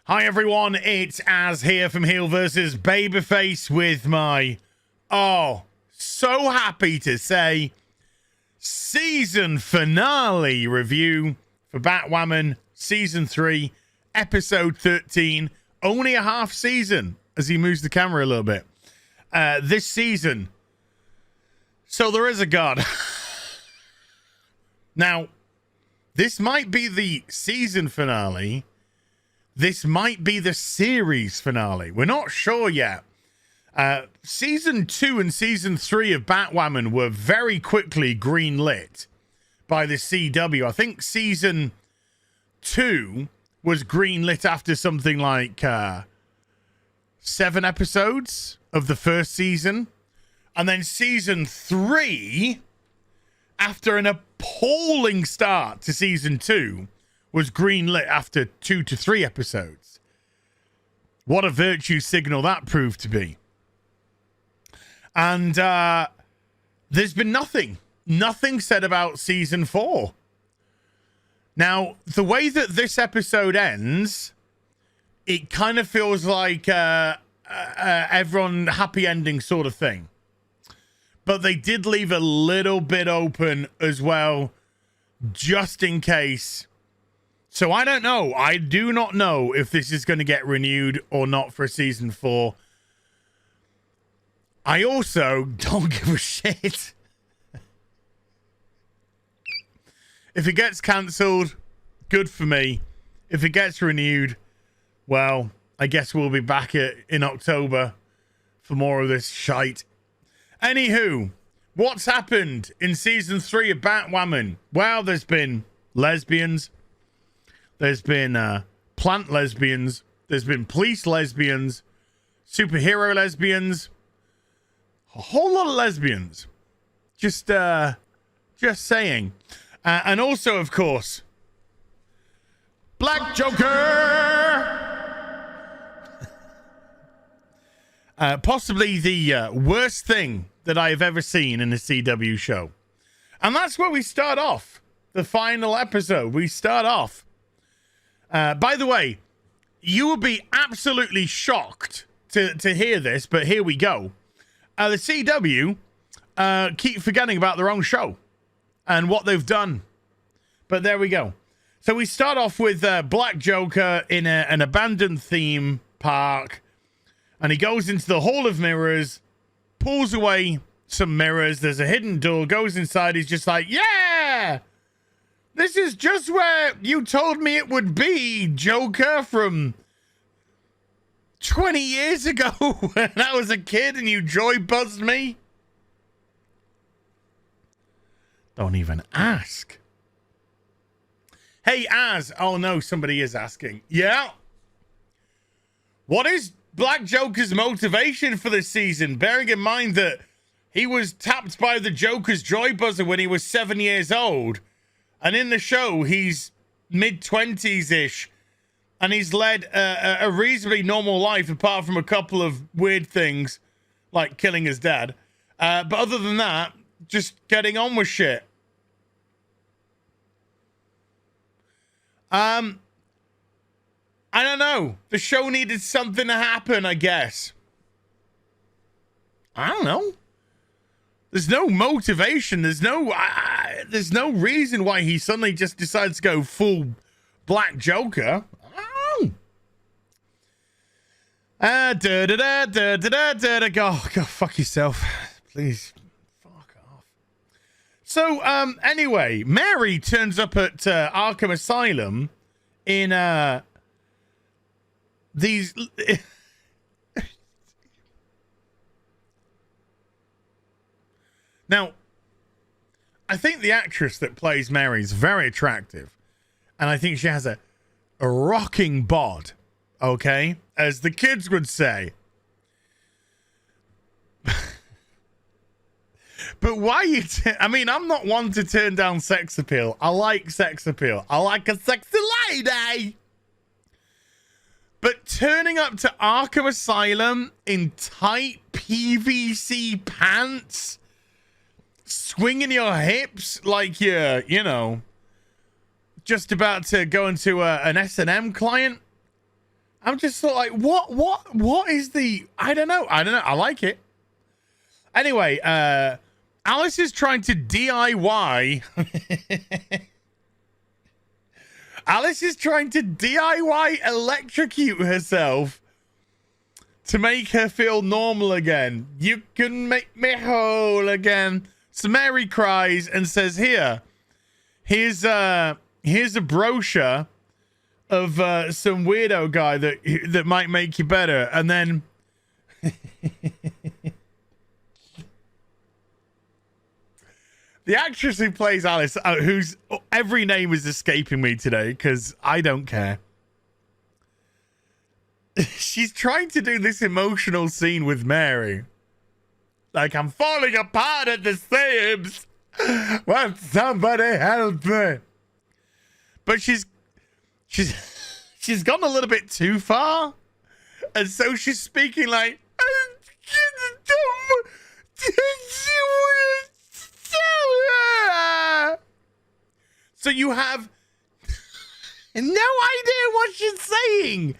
Hi everyone, it's Az here from HeelvsBabyface with my, so happy to say, season finale review for Batwoman Season 3, Episode 13. Only a half season, as he moves the camera a little bit. This season. So there is a God. Now, this might be the season finale. This might be the series finale. We're not sure yet. Season 2 and Season 3 of Batwoman were very quickly greenlit by the CW. I think Season 2 was greenlit after something like 7 episodes of the first season. And then Season 3, after an appalling start to Season 2, was greenlit after 2 to 3 episodes. What a virtue signal that proved to be. And there's been nothing said about Season 4. Now, the way that this episode ends, it kind of feels like everyone happy ending sort of thing. But they did leave a little bit open as well, just in case. So I don't know. I do not know if this is going to get renewed or not for Season 4. I also don't give a shit. If it gets cancelled, good for me. If it gets renewed, well, I guess we'll be back in October for more of this shite. Anywho, what's happened in Season 3 of Batwoman? Well, there's been lesbians. There's been plant lesbians. There's been police lesbians. Superhero lesbians. A whole lot of lesbians. Just saying. And also, of course, Black Joker! Possibly the worst thing that I have ever seen in a CW show. And that's where we start off. The final episode. We start off. By the way, you will be absolutely shocked to hear this, but here we go. The CW keep forgetting about their own show and what they've done. But there we go. So we start off with Black Joker in an abandoned theme park. And he goes into the Hall of Mirrors, pulls away some mirrors. There's a hidden door, goes inside. He's just like, yeah! This is just where you told me it would be, Joker, from 20 years ago when I was a kid and you joy buzzed me. Don't even ask. Hey, Az. Oh, no, somebody is asking. Yeah? What is Black Joker's motivation for this season? Bearing in mind that he was tapped by the Joker's joy buzzer when he was 7 years old. And in the show, he's mid-20s-ish. And he's led a reasonably normal life, apart from a couple of weird things, like killing his dad. But other than that, just getting on with shit. I don't know. The show needed something to happen, I guess. I don't know. There's no motivation. There's no reason why he suddenly just decides to go full Black Joker. I don't know. Go fuck yourself. Please. Fuck off. So, anyway, Mary turns up at Arkham Asylum in, these... Now, I think the actress that plays Mary is very attractive. And I think she has a rocking bod. Okay? As the kids would say. But why you... I mean, I'm not one to turn down sex appeal. I like sex appeal. I like a sexy lady. But turning up to Arkham Asylum in tight PVC pants, swinging your hips like you're, you know, just about to go into an S&M client. I'm just sort of like, what is the, I don't know. I like it. Anyway, Alice is trying to DIY. Alice is trying to DIY electrocute herself to make her feel normal again. You can make me whole again. So Mary cries and says, here's a brochure of some weirdo guy that might make you better. And then the actress who plays Alice, whose every name is escaping me today because I don't care. She's trying to do this emotional scene with Mary. Like, I'm falling apart at the seams. Won't somebody help me? But she's gone a little bit too far. And so she's speaking like, so you have no idea what she's saying.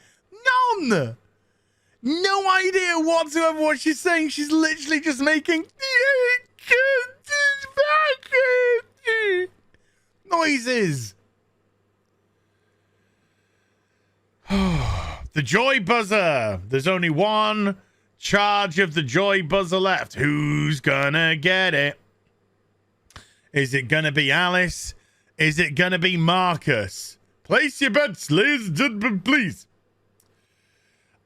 None. No idea whatsoever what she's saying. She's literally just making noises. The joy buzzer. There's only one charge of the joy buzzer left. Who's gonna get it? Is it gonna be Alice? Is it gonna be Marcus? Place your bets, ladies and gentlemen, please.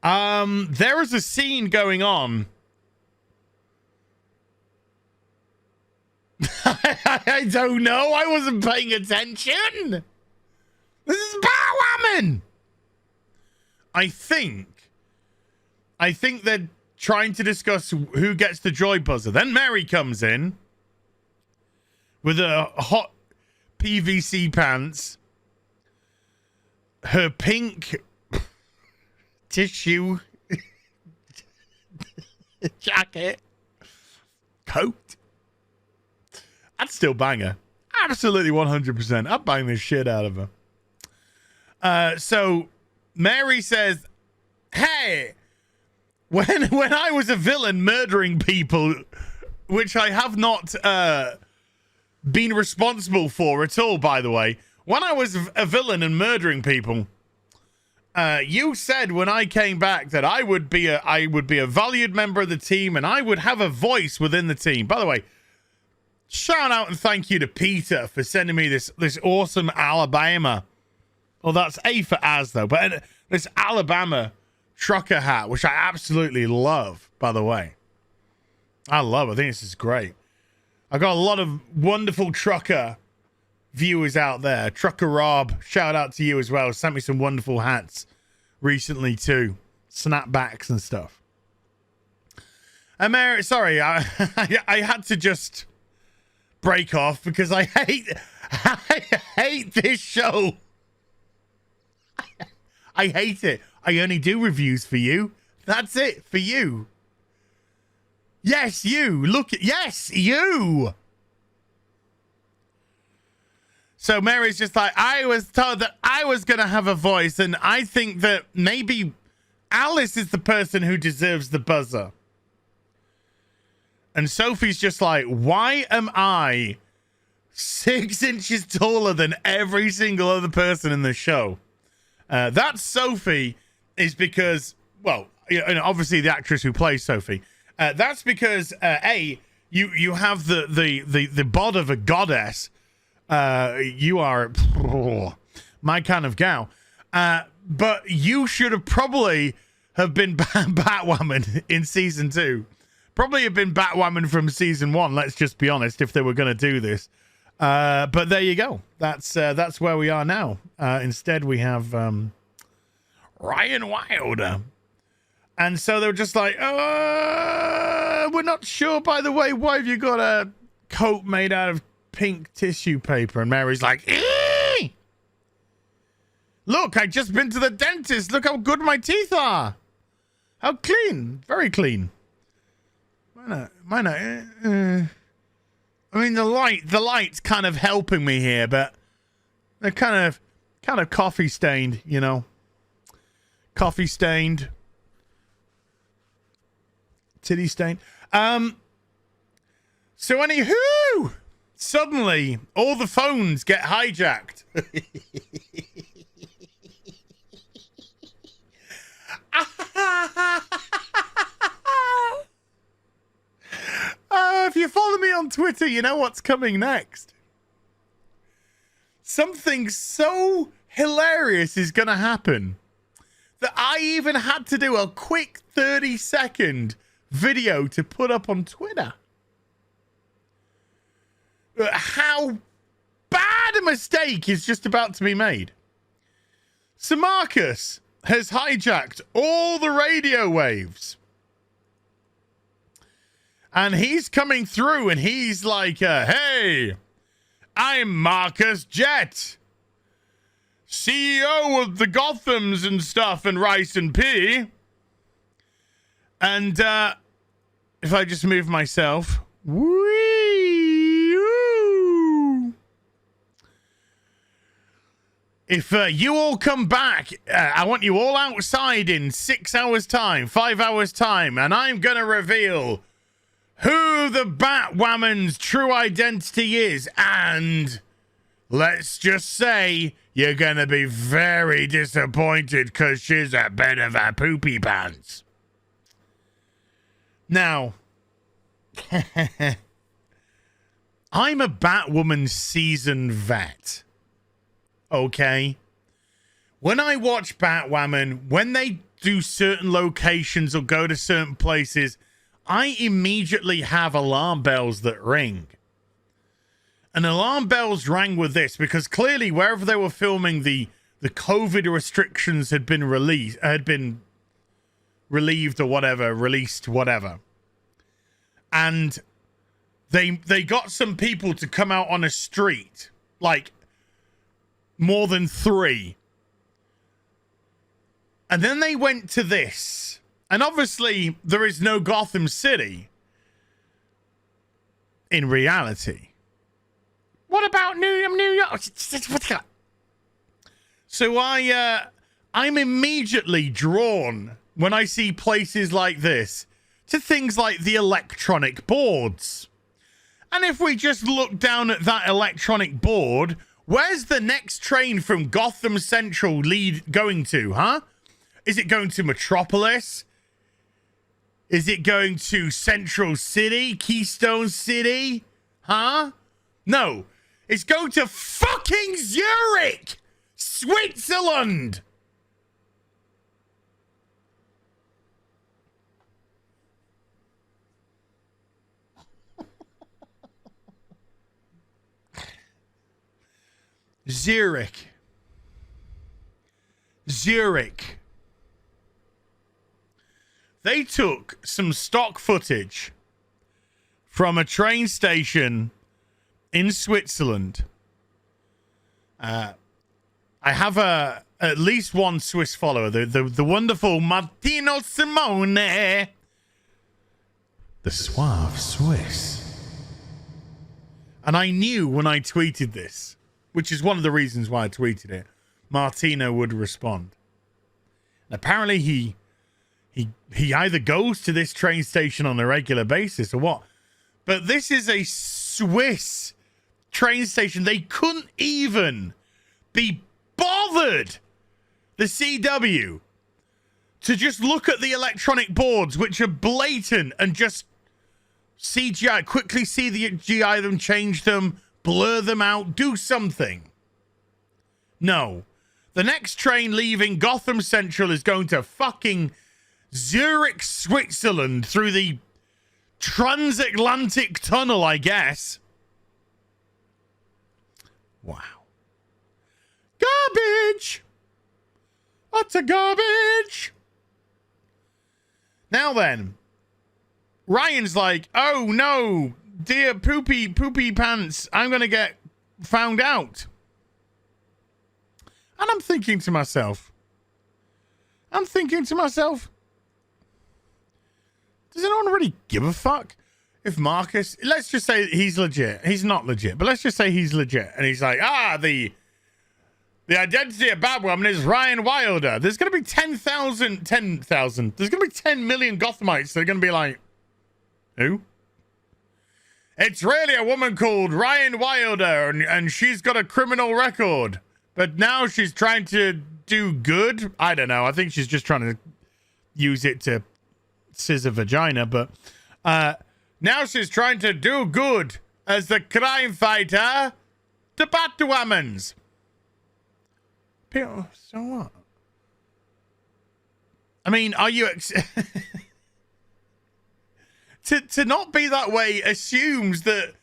There is a scene going on. I don't know. I wasn't paying attention. This is Batwoman. I think they're trying to discuss who gets the joy buzzer. Then Mary comes in with a hot PVC pants, her pink tissue jacket, coat. I'd still bang her. Absolutely 100%. I'd bang the shit out of her. So Mary says, hey, when I was a villain murdering people, which I have not been responsible for at all, by the way, when I was a villain and murdering people, you said when I came back that I would be a valued member of the team and I would have a voice within the team. By the way, shout out and thank you to Peter for sending me this awesome Alabama. Well, that's A for Az though, but this Alabama trucker hat, which I absolutely love, by the way. I love it. I think this is great. I got a lot of wonderful trucker viewers out there. Trucker Rob, shout out to you as well. Sent me some wonderful hats recently too. Snapbacks and stuff. And Mary, sorry, I had to just break off because I hate this show. I hate it. I only do reviews for you. That's it, for you. Yes, you. Yes, you. So Mary's just like, I was told that I was going to have a voice, and I think that maybe Alice is the person who deserves the buzzer. And Sophie's just like, why am I 6 inches taller than every single other person in the show? That Sophie is because, well, obviously the actress who plays Sophie. That's because you have the bod of a goddess. You are my kind of gal. But you should have probably have been Batwoman in season 2. Probably have been Batwoman from season 1. Let's just be honest, if they were going to do this. But there you go. That's where we are now. Instead, we have Ryan Wilder. And so they were just like, we're not sure, by the way, why have you got a coat made out of pink tissue paper? And Mary's like, eee! Look, I just been to the dentist. Look how good my teeth are. How clean. Very clean. Why not? I mean, the light's kind of helping me here, but they're kind of coffee stained, you know. Coffee stained. Titty stained. So anywho, suddenly all the phones get hijacked. If you follow me on Twitter, you know what's coming next. Something so hilarious is going to happen that I even had to do a quick 30-second video to put up on Twitter. How bad a mistake is just about to be made. So Marcus has hijacked all the radio waves. And he's coming through and he's like, hey, I'm Marcus Jet, CEO of the Gothams and stuff and Rice and Pea. And if I just move myself, if you all come back, I want you all outside in 6 hours time, 5 hours time, and I'm going to reveal who the Batwoman's true identity is, and let's just say you're gonna be very disappointed because she's a bit of a poopy pants. Now, I'm a Batwoman season vet, okay? When I watch Batwoman, when they do certain locations or go to certain places, I immediately have alarm bells that ring. And alarm bells rang with this because clearly wherever they were filming, the COVID restrictions had been relieved or whatever, released, whatever. And they got some people to come out on a street, like more than 3. And then they went to this. And obviously, there is no Gotham City in reality. What about New York? So I'm immediately drawn when I see places like this to things like the electronic boards. And if we just look down at that electronic board, where's the next train from Gotham Central going to, huh? Is it going to Metropolis? Is it going to Central City? Keystone City? Huh? No. It's going to fucking Zurich! Switzerland! Zurich. They took some stock footage from a train station in Switzerland. I have at least one Swiss follower, the wonderful Martino Simone, the suave Swiss. And I knew when I tweeted this, which is one of the reasons why I tweeted it, Martino would respond. And apparently he either goes to this train station on a regular basis or what. But this is a Swiss train station. They couldn't even be bothered, the CW, to just look at the electronic boards, which are blatant, and just CGI, quickly see the GI them, change them, blur them out, do something. No. The next train leaving Gotham Central is going to fucking Zurich, Switzerland, through the transatlantic tunnel, I guess. Wow. Garbage! Utter garbage! Now then, Ryan's like, oh no, dear poopy pants, I'm going to get found out. And I'm thinking to myself, does anyone really give a fuck if Marcus, let's just say he's legit. He's not legit, but let's just say he's legit. And he's like, the The identity of Batwoman is Ryan Wilder. There's going to be 10,000. There's going to be 10 million Gothamites that are going to be like, who? It's really a woman called Ryan Wilder, and she's got a criminal record. But now she's trying to do good. I don't know. I think she's just trying to use it to scissor vagina. But now she's trying to do good as the crime fighter to Batwoman's. So what? I mean, are you... To not be that way assumes that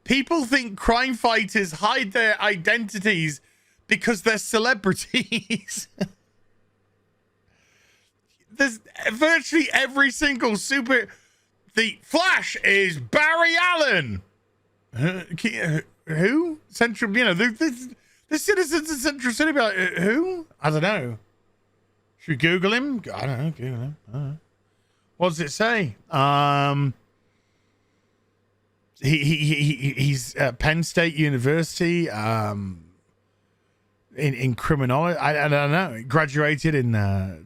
people think crime fighters hide their identities because they're celebrities. There's virtually every single super... The Flash is Barry Allen. Who? Central, you know, the citizens of Central City be like, who? I don't know. Should we Google him? I don't know. Google him. I don't know. What does it say? He's at Penn State University in criminology. I don't know. He graduated in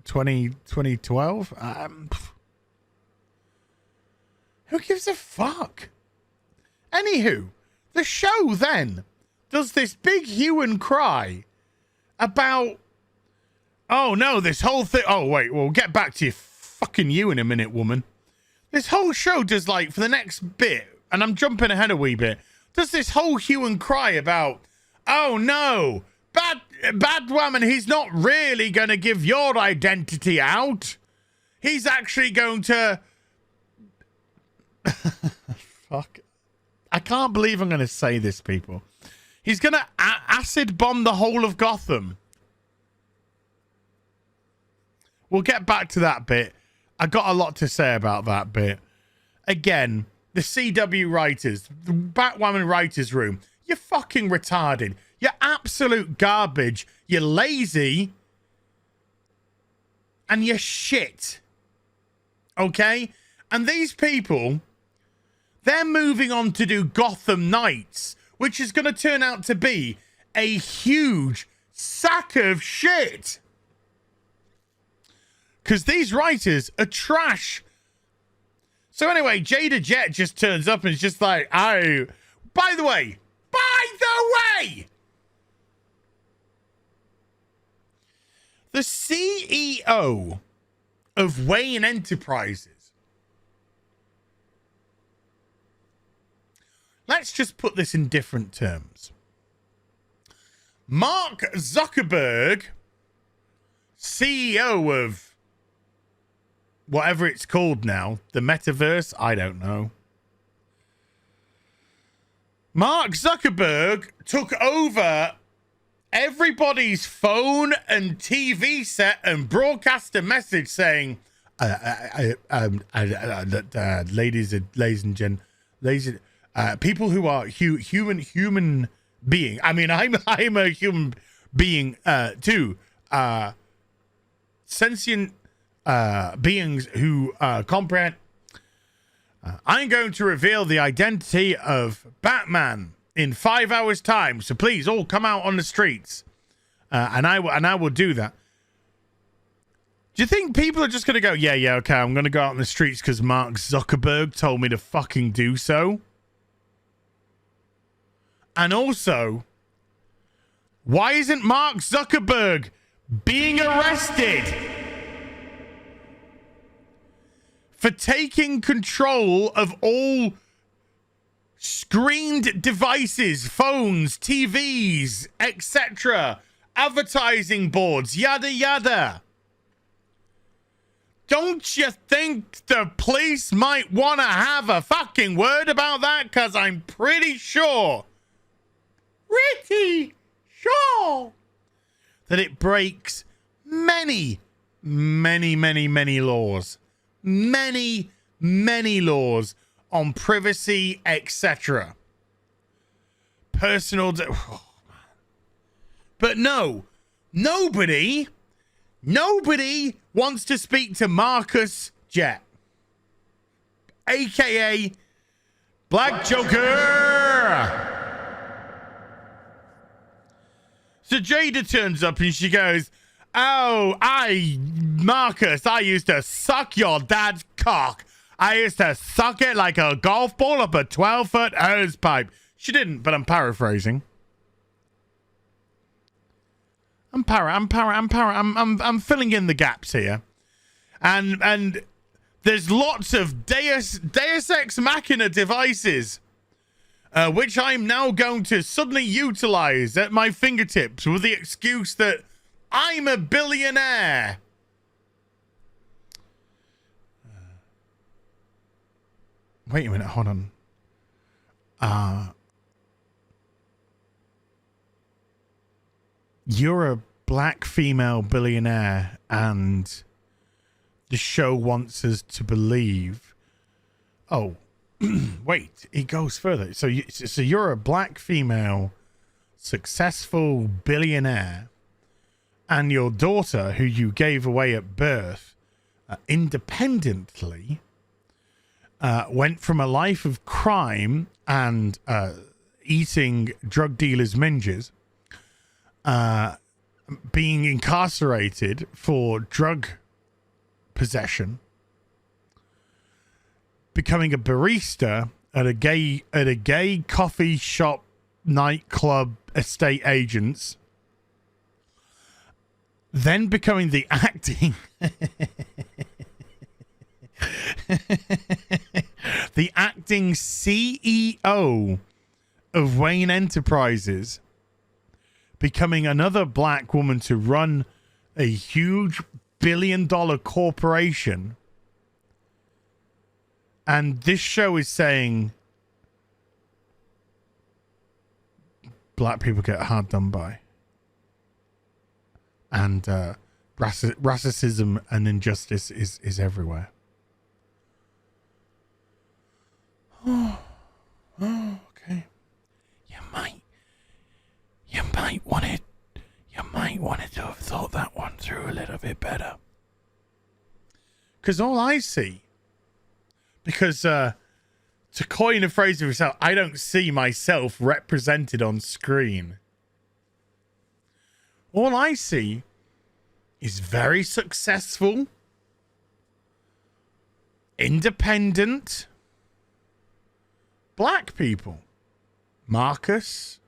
2012. Who gives a fuck? Anywho, the show then does this big hue and cry about, oh no, this whole thing. Oh wait, we'll get back to fucking you in a minute, woman. This whole show does, like, for the next bit, and I'm jumping ahead a wee bit, does this whole hue and cry about, oh no, Batwoman, he's not really going to give your identity out. He's actually going to... Fuck. I can't believe I'm going to say this, people. He's going to acid bomb the whole of Gotham. We'll get back to that bit. I got a lot to say about that bit. Again, the CW writers, the Batwoman writers room, you're fucking retarded. You're absolute garbage. You're lazy. And you're shit. Okay? And these people, they're moving on to do Gotham Knights, which is going to turn out to be a huge sack of shit. Because these writers are trash. So anyway, Jada Jet just turns up and is just like, oh, by the way, the CEO of Wayne Enterprises. Let's just put this in different terms. Mark Zuckerberg, CEO of whatever it's called now, the metaverse, I don't know. Mark Zuckerberg took over everybody's phone and TV set and broadcast a message saying, ladies and gentlemen, people who are human being. I mean, I'm a human being too. Sentient beings who comprehend. I'm going to reveal the identity of Batman in 5 hours' time. So please, all come out on the streets, and I will do that. Do you think people are just going to go, yeah, okay, I'm going to go out on the streets because Mark Zuckerberg told me to fucking do so? And also, why isn't Mark Zuckerberg being arrested for taking control of all screened devices, phones, TVs, etc., advertising boards, yada yada? Don't you think the police might want to have a fucking word about that? Because I'm pretty sure that it breaks many laws. Many laws on privacy, etc. Personal... But no, nobody wants to speak to Marcus Jet, a.k.a. Black Joker. So Jada turns up and she goes, oh, Marcus, I used to suck your dad's cock. I used to suck it like a golf ball up a 12-foot hose pipe. She didn't, but I'm paraphrasing. I'm filling in the gaps here. And there's lots of Deus Ex Machina devices, which I'm now going to suddenly utilize at my fingertips with the excuse that I'm a billionaire. Wait a minute, hold on. You're a black female billionaire, and the show wants us to believe. Oh, wait, it goes further. So you're a black female, successful billionaire, and your daughter, who you gave away at birth, independently, went from a life of crime and eating drug dealers' minges, being incarcerated for drug possession, becoming a barista at a gay coffee shop, nightclub, estate agents, then becoming the acting the acting CEO of Wayne Enterprises, becoming another black woman to run a huge billion-dollar corporation. And this show is saying black people get hard done by. And racism and injustice is everywhere. Oh, okay. You might want to have thought that one through a little bit better. Because all I see, because to coin a phrase of yourself, I don't see myself represented on screen. All I see is very successful, independent black people. Marcus,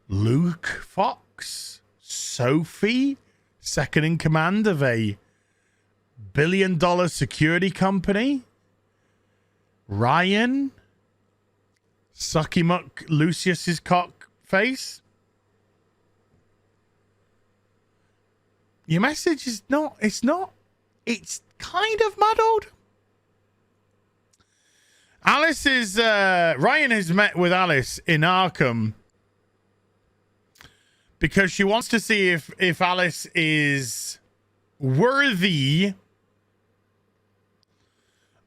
Luke Fox, Sophie, second in command of a billion-dollar security company, Ryan, Sucky Muck Lucius's cock face. Your message is not, it's kind of muddled. Ryan has met with Alice in Arkham because she wants to see if Alice is worthy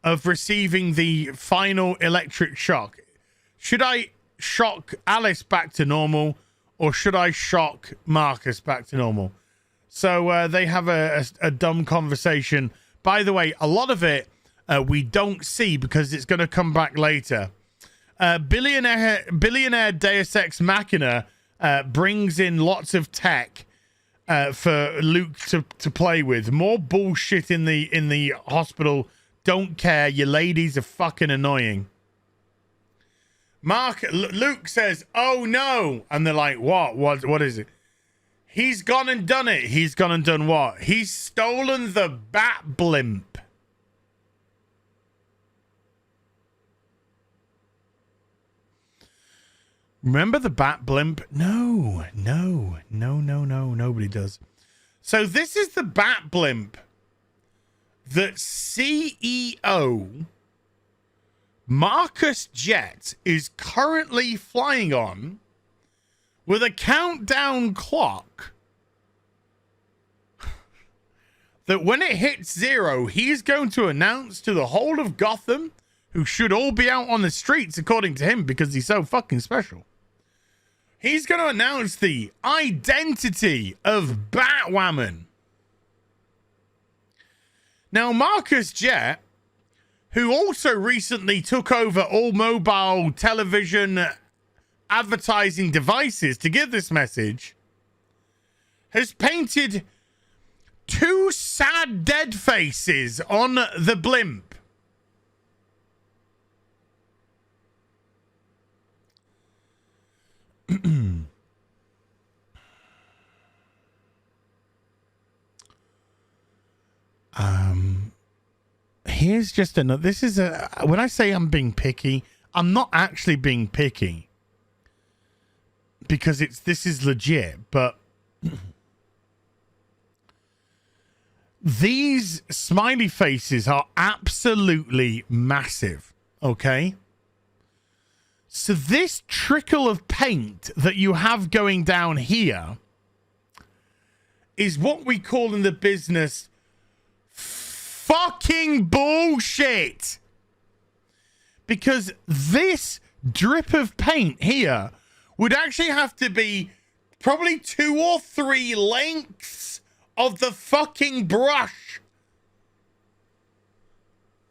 of receiving the final electric shock. Should I shock Alice back to normal, or should I shock Marcus back to normal? So they have a dumb conversation. By the way, a lot of it we don't see because it's going to come back later. Billionaire Deus Ex Machina brings in lots of tech for Luke to play with. More bullshit in the hospital. Don't care. Your ladies are fucking annoying. Luke says, "Oh no," and they're like, "What is it?" He's gone and done it. He's gone and done what? He's stolen the bat blimp. Remember the bat blimp? No, nobody does. So this is the bat blimp that CEO Marcus Jet is currently flying on, with a countdown clock that when it hits 0, he's going to announce to the whole of Gotham, who should all be out on the streets according to him because he's so fucking special. He's going to announce the identity of Batwoman. Now, Marcus Jet, who also recently took over all mobile television advertising devices to give this message, has painted 2 sad dead faces on the blimp. Here's just another. This is when I say I'm being picky, I'm not actually being picky because this is legit, but these smiley faces are absolutely massive. Okay. So this trickle of paint that you have going down here is what we call in the business fucking bullshit. Because this drip of paint here would actually have to be probably 2 or 3 lengths of the fucking brush.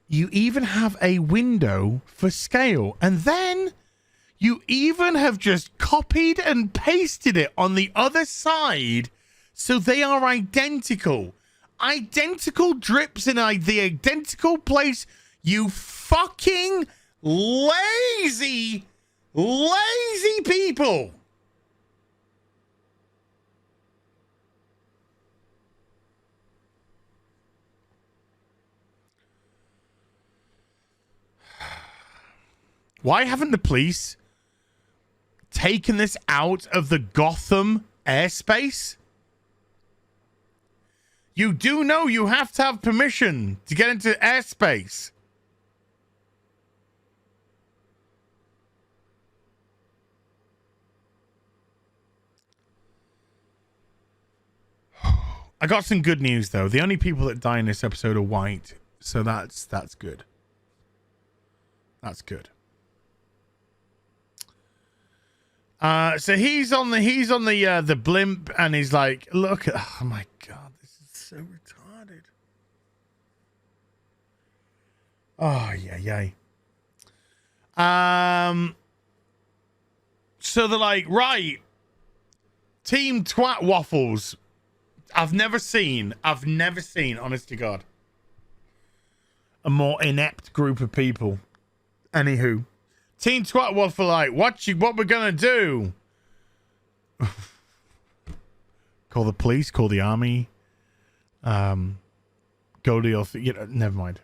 You even have a window for scale. And then you even have just copied and pasted it on the other side so they are identical. Identical drips in the identical place. You fucking lazy people. Why haven't the police taken this out of the Gotham airspace? You do know you have to have permission to get into airspace. I got some good news though. The only people that die in this episode are white, so that's good. That's good. So he's on the blimp and he's like, look, oh my god, this is so retarded. Oh yay. So they're like, right, Team Twat Waffles. I've never seen, honest to God, a more inept group of people. Anywho, Team Twat Waffle, like, what we're gonna do? Call the police, call the army, go to your, never mind.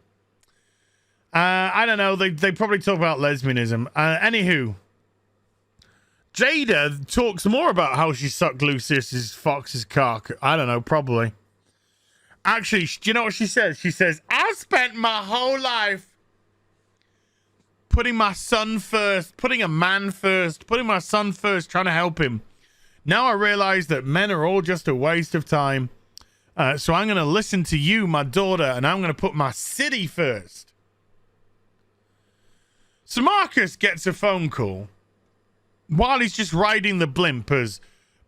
I don't know. They probably talk about lesbianism. Anywho, Jada talks more about how she sucked Lucius Fox's cock. I don't know, probably. Actually, do you know what she says? She says, I spent my whole life putting my son first, putting a man first, putting my son first, trying to help him. Now I realize that men are all just a waste of time. So I'm going to listen to you, my daughter, and I'm going to put my city first. So Marcus gets a phone call while he's just riding the blimp as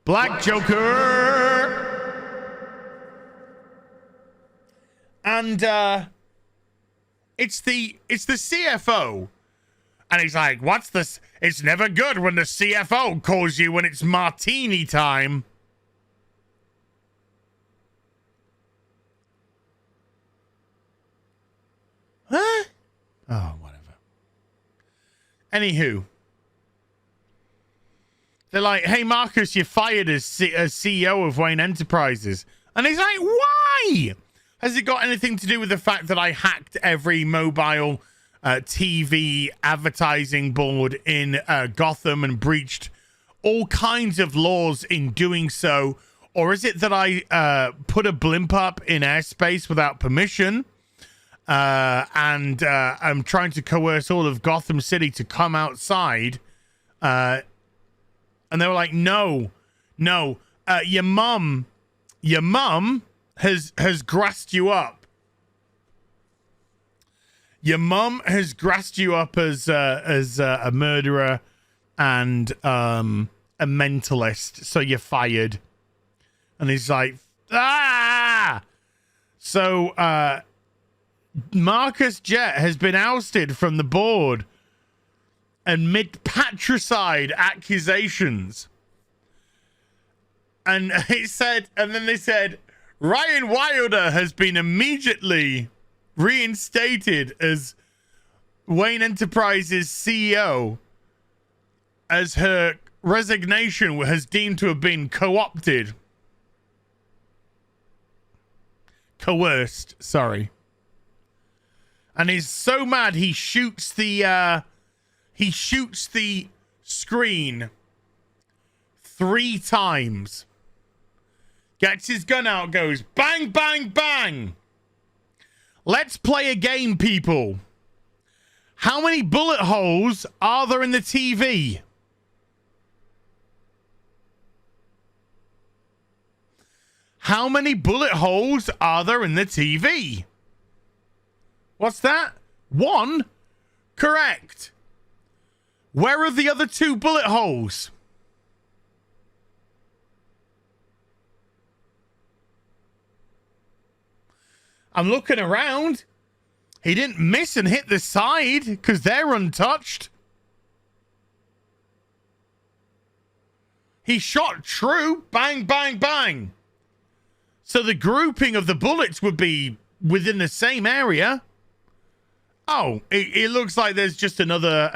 Black Joker. And it's the CFO. And he's like, what's this? It's never good when the CFO calls you when it's martini time. Huh? Oh, whatever. Anywho. They're like, hey, Marcus, you're fired as CEO of Wayne Enterprises. And he's like, why? Has it got anything to do with the fact that I hacked every mobile TV advertising board in Gotham and breached all kinds of laws in doing so? Or is it that I put a blimp up in airspace without permission? And I'm trying to coerce all of Gotham City to come outside. And they were like, no, your mum has grassed you up. Your mum has grassed you up as a murderer and a mentalist, so you're fired. And he's like, ah! So Marcus Jet has been ousted from the board. and mid-patricide accusations. And it said, and then they said, Ryan Wilder has been immediately reinstated as Wayne Enterprises CEO, as her resignation has deemed to have been co-opted. Coerced, sorry. And he's so mad he shoots the screen 3 times. Gets his gun out, goes bang, bang, bang. Let's play a game, people. How many bullet holes are there in the TV? How many bullet holes are there in the TV? What's that? 1? Correct. Where are the other 2 bullet holes? I'm looking around. He didn't miss and hit the side because they're untouched. He shot true. Bang, bang, bang. So the grouping of the bullets would be within the same area. Oh, it looks like there's just another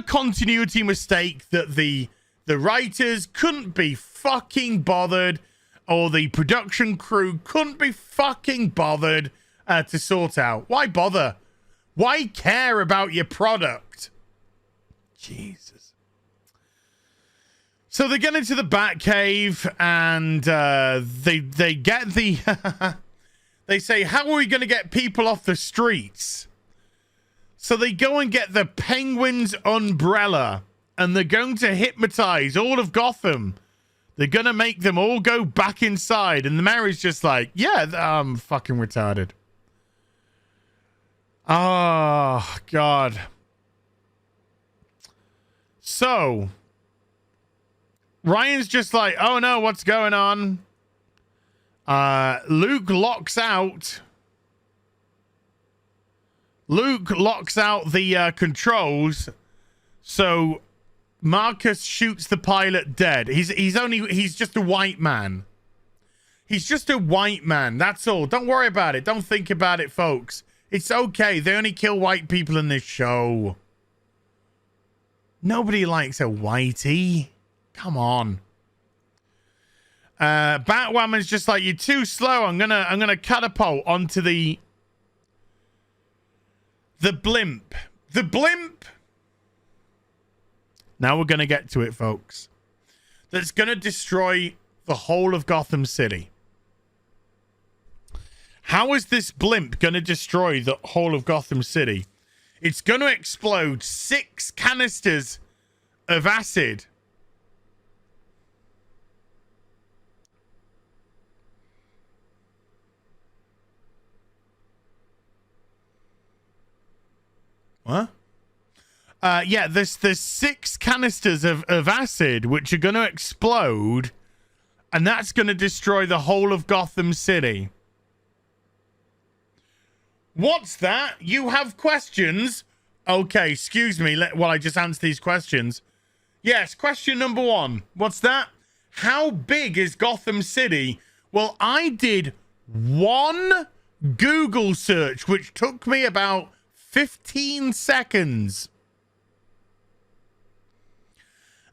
continuity mistake that the writers couldn't be fucking bothered, or the production crew couldn't be fucking bothered to sort out. Why bother? Why care about your product? Jesus. So they get into the Batcave and they get the... They say, how are we going to get people off the streets? So they go and get the Penguin's umbrella, and they're going to hypnotize all of Gotham. They're going to make them all go back inside. And the mayor's just like, yeah, I'm fucking retarded. Oh, God. So, Ryan's just like, oh, no, what's going on? Luke locks out the controls, so Marcus shoots the pilot dead. He's just a white man. He's just a white man. That's all. Don't worry about it. Don't think about it, folks. It's okay. They only kill white people in this show. Nobody likes a whitey. Come on. Batwoman's just like, you're too slow. I'm gonna catapult onto the blimp. The blimp. Now we're gonna get to it, folks. That's gonna destroy the whole of Gotham City. How is this blimp gonna destroy the whole of Gotham City? It's gonna explode 6 canisters of acid. What? Yeah, there's 6 canisters of acid which are going to explode, and that's going to destroy the whole of Gotham City. What's that? You have questions? Okay, excuse me while I just answer these questions. Yes, question number 1. What's that? How big is Gotham City? Well, I did 1 Google search, which took me about 15 seconds.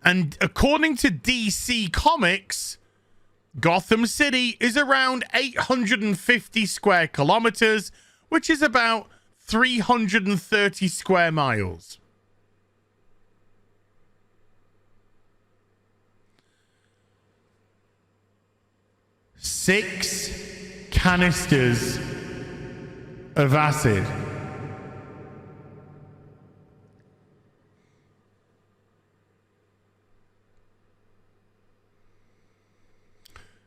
And according to DC Comics, Gotham City is around 850 square kilometers, which is about 330 square miles. Six canisters of acid.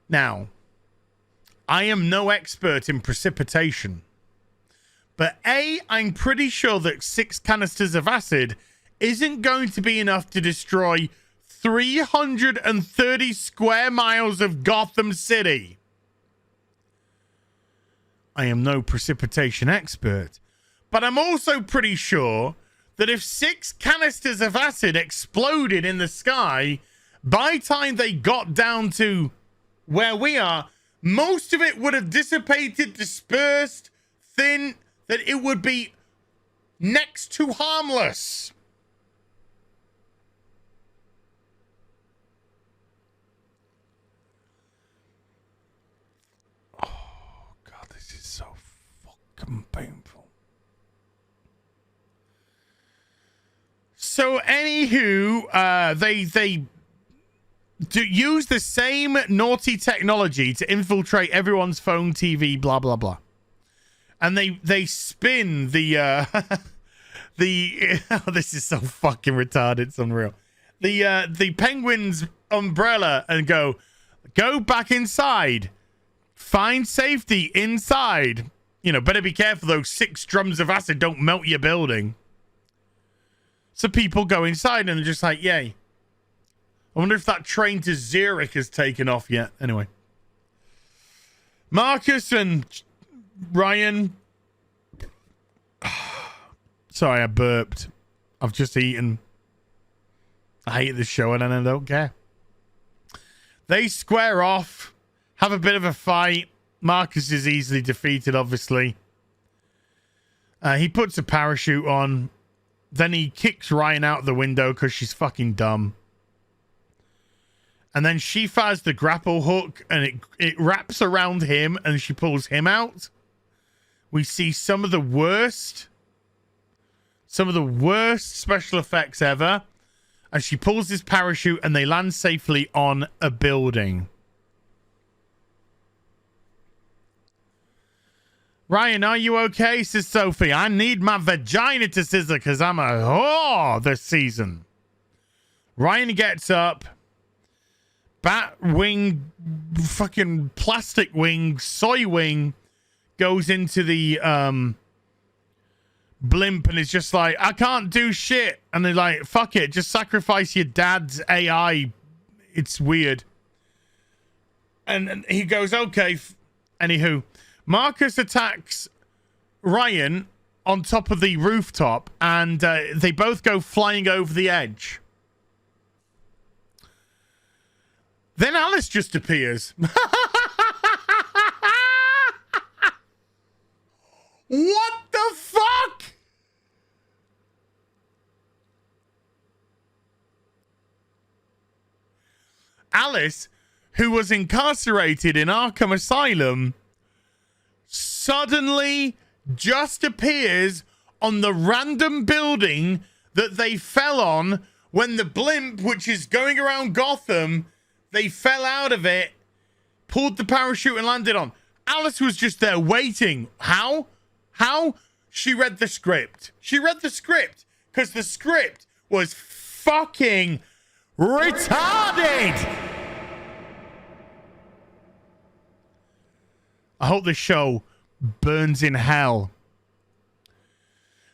Now, I am no expert in precipitation, but I'm pretty sure that 6 canisters of acid isn't going to be enough to destroy 330 square miles of Gotham City. I am no precipitation expert, but I'm also pretty sure that if 6 canisters of acid exploded in the sky, by the time they got down to where we are, most of it would have dissipated, dispersed, thin, that it would be next to harmless. Oh, God, this is so fucking painful. So, anywho, they use the same naughty technology to infiltrate everyone's phone, TV, blah, blah, blah. And they spin the oh, this is so fucking retarded, it's unreal. The penguin's umbrella and go back inside. Find safety inside. You know, better be careful, those 6 drums of acid don't melt your building. So people go inside and they're just like, yay. I wonder if that train to Zurich has taken off yet. Anyway. Marcus and Ryan. Sorry, I burped. I've just eaten. I hate this show and I don't care. They square off. Have a bit of a fight. Marcus is easily defeated, obviously. He puts a parachute on. Then he kicks Ryan out the window because she's fucking dumb. And then she fires the grapple hook and it wraps around him and she pulls him out. We see some of the worst special effects ever. And she pulls his parachute and they land safely on a building. Ryan, are you okay? Says Sophie. I need my vagina to scissor because I'm a whore this season. Ryan gets up. Bat wing, fucking plastic wing, soy wing goes into the blimp and is just like, I can't do shit. And they're like, fuck it, just sacrifice your dad's AI. It's weird. And he goes, okay. Anywho, Marcus attacks Ryan on top of the rooftop and they both go flying over the edge. Then Alice just appears. What the fuck? Alice, who was incarcerated in Arkham Asylum, suddenly just appears on the random building that they fell on when the blimp, which is going around Gotham, they fell out of it, pulled the parachute and landed on. Alice was just there waiting. How? She read the script. She read the script because the script was fucking retarded. I hope the show burns in hell.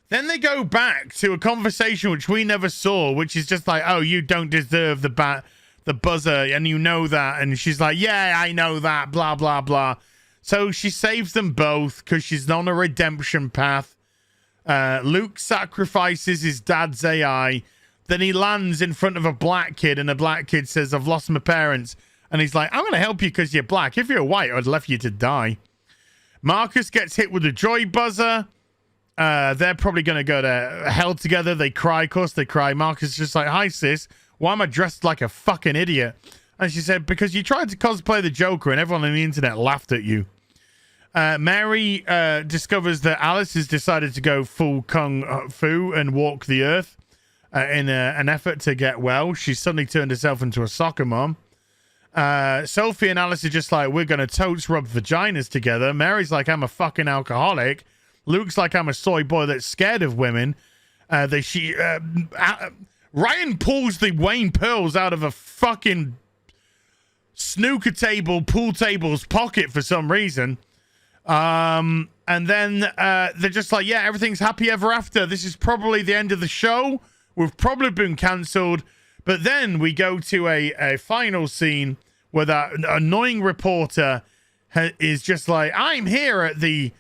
Then they go back to a conversation which we never saw, which is just like, oh, you don't deserve the buzzer, and you know that. And she's like, yeah, I know that, blah, blah, blah. So she saves them both because she's on a redemption path. Luke sacrifices his dad's AI. Then he lands in front of a black kid, and the black kid says, I've lost my parents. And he's like, I'm going to help you because you're black. If you're white, I'd left you to die. Marcus gets hit with a joy buzzer. They're probably going to go to hell together. They cry. Of course they cry. Marcus is just like, hi, sis. Why am I dressed like a fucking idiot? And she said, because you tried to cosplay the Joker and everyone on the internet laughed at you. Mary discovers that Alice has decided to go full kung fu and walk the earth in an effort to get well. She's suddenly turned herself into a soccer mom. Sophie and Alice are just like, we're going to totes rub vaginas together. Mary's like, I'm a fucking alcoholic. Luke's like, I'm a soy boy that's scared of women. Ryan pulls the Wayne Pearls out of a fucking snooker table, pool table's pocket for some reason. And then they're just like, yeah, everything's happy ever after. This is probably the end of the show. We've probably been cancelled. But then we go to a final scene where that annoying reporter is just like, I'm here at the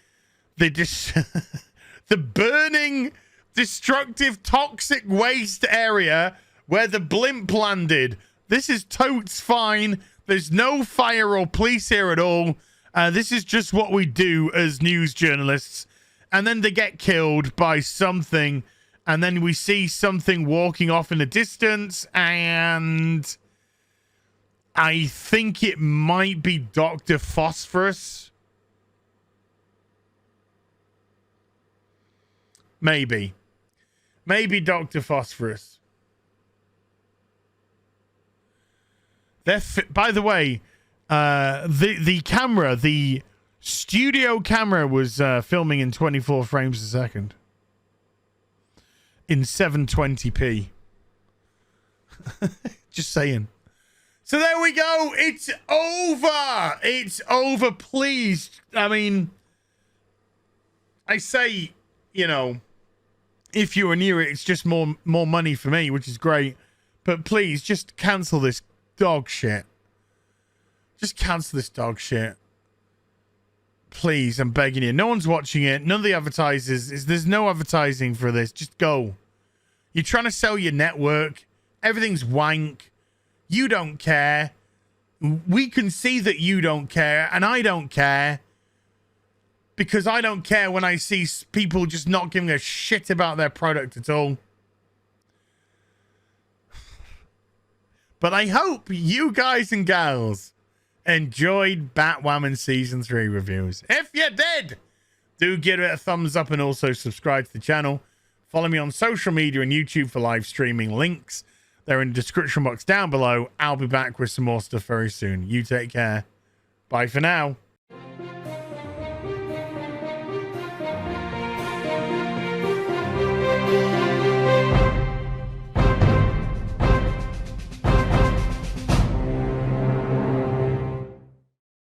burning destructive, toxic waste area where the blimp landed. This is totes fine. There's no fire or police here at all. This is just what we do as news journalists. And then they get killed by something. And then we see something walking off in the distance. And I think it might be Dr. Phosphorus. Maybe. Maybe Dr. Phosphorus. By the way, the camera, the studio camera was filming in 24 frames a second. In 720p. Just saying. So there we go. It's over. It's over. Please. I mean, I say, you know, if you were near it, it's just more money for me, which is great. But please, just cancel this dog shit. Just cancel this dog shit. Please, I'm begging you. No one's watching it. None of the advertisers. There's no advertising for this. Just go. You're trying to sell your network. Everything's wank. You don't care. We can see that you don't care, and I don't care. Because I don't care when I see people just not giving a shit about their product at all. But I hope you guys and gals enjoyed Batwoman Season 3 reviews. If you did, do give it a thumbs up and also subscribe to the channel. Follow me on social media and YouTube for live streaming. Links, they're in the description box down below. I'll be back with some more stuff very soon. You take care. Bye for now.